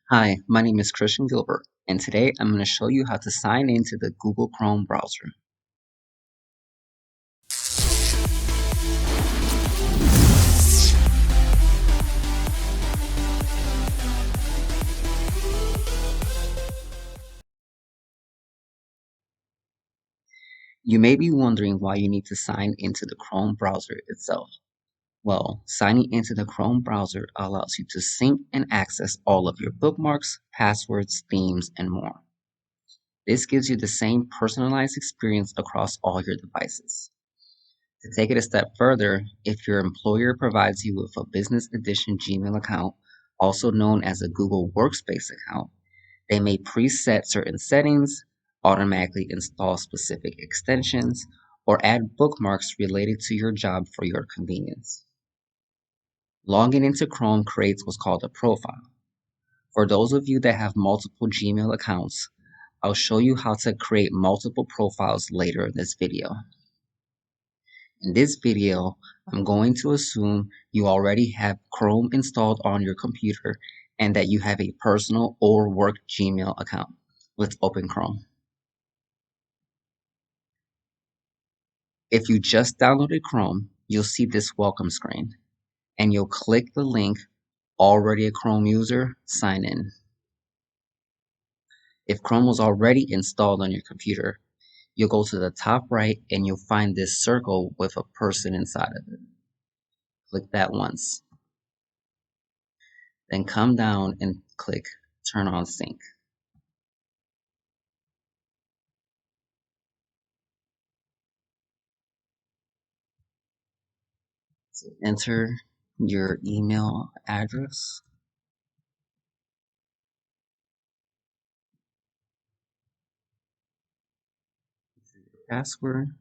Hi, my name is Gilbert, and today I'm going to show you how to sign into the Google Chrome browser. You may be wondering why you need to sign into the Chrome browser itself. Well, signing into the Chrome browser allows you to sync and access all of your bookmarks, passwords, themes, and more. This gives you the same personalized experience across all your devices. To take it a step further, if your employer provides you with a Business Edition Gmail account, also known as a Google Workspace account, they may preset certain settings, automatically install specific extensions, or add bookmarks related to your job for your convenience. Logging into Chrome creates what's called a profile. For those of you that have multiple Gmail accounts, I'll show you how to create multiple profiles later in this video. In this video, I'm going to assume you already have Chrome installed on your computer and that you have a personal or work Gmail account. Let's open Chrome. If you just downloaded Chrome, you'll see this welcome screen, and you'll click the link, already a Chrome user, sign in. If Chrome was already installed on your computer, you'll go to the top right and you'll find this circle with a person inside of it. Click that once. Then come down and click Turn on Sync. So enter your email address, password,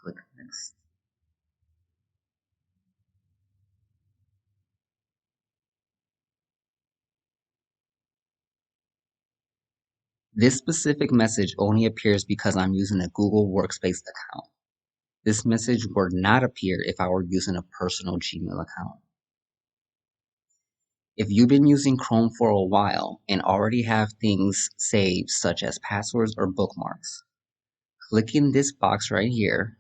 click Next. This specific message only appears because I'm using a Google Workspace account. This message would not appear if I were using a personal Gmail account. If you've been using Chrome for a while and already have things saved such as passwords or bookmarks, clicking this box right here,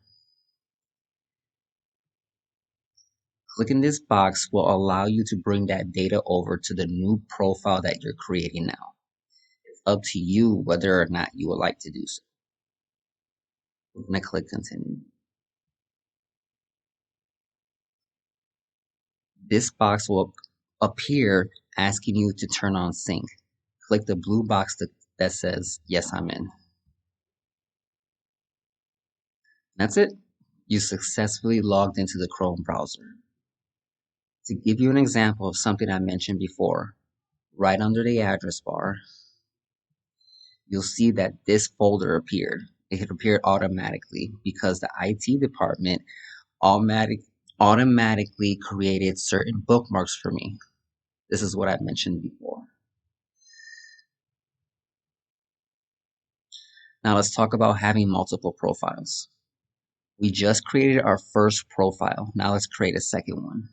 clicking this box will allow you to bring that data over to the new profile that you're creating now. It's up to you whether or not you would like to do so. I'm going to click Continue. This box will appear asking you to turn on sync. Click the blue box that says, Yes, I'm in. That's it. You successfully logged into the Chrome browser. To give you an example of something I mentioned before, right under the address bar, you'll see that this folder appeared. It appeared automatically because the IT department automatically created certain bookmarks for me. This is what I mentioned before. Now let's talk about having multiple profiles. We just created our first profile. Now let's create a second one.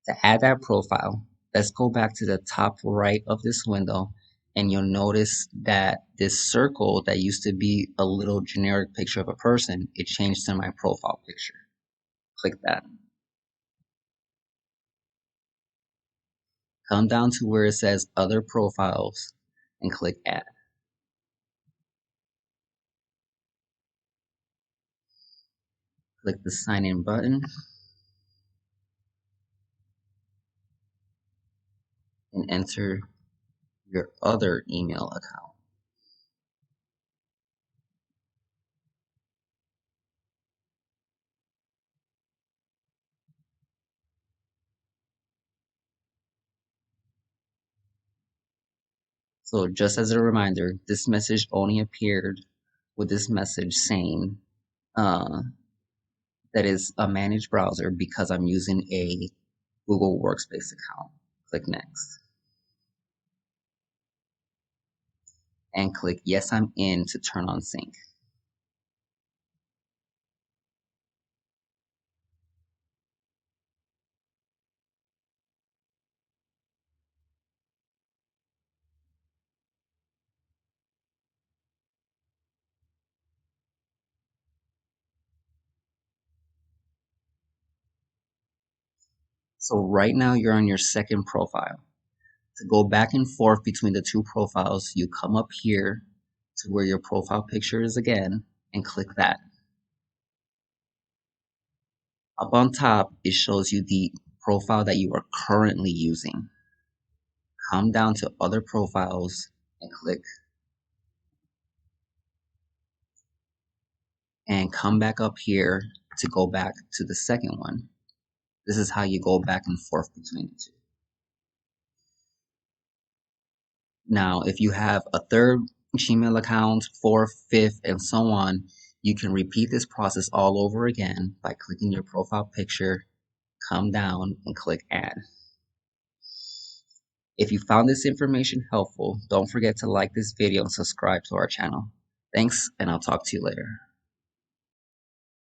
To add that profile, let's go back to the top right of this window and you'll notice that this circle that used to be a little generic picture of a person, it changed to my profile picture. Click that. Come down to where it says Other Profiles and click Add. Click the Sign In button and enter your other email account. So just as a reminder, this message only appeared with this message saying that is a managed browser because I'm using a Google Workspace account. Click Next. And click Yes, I'm in to turn on sync. So right now you're on your second profile. To go back and forth between the two profiles, you come up here to where your profile picture is again and click that. Up on top, it shows you the profile that you are currently using. Come down to other profiles and click, and come back up here to go back to the second one. This is how you go back and forth between the two. Now, if you have a third Gmail account, fourth, fifth, and so on, you can repeat this process all over again by clicking your profile picture, come down, and click Add. If you found this information helpful, don't forget to like this video and subscribe to our channel. Thanks, and I'll talk to you later.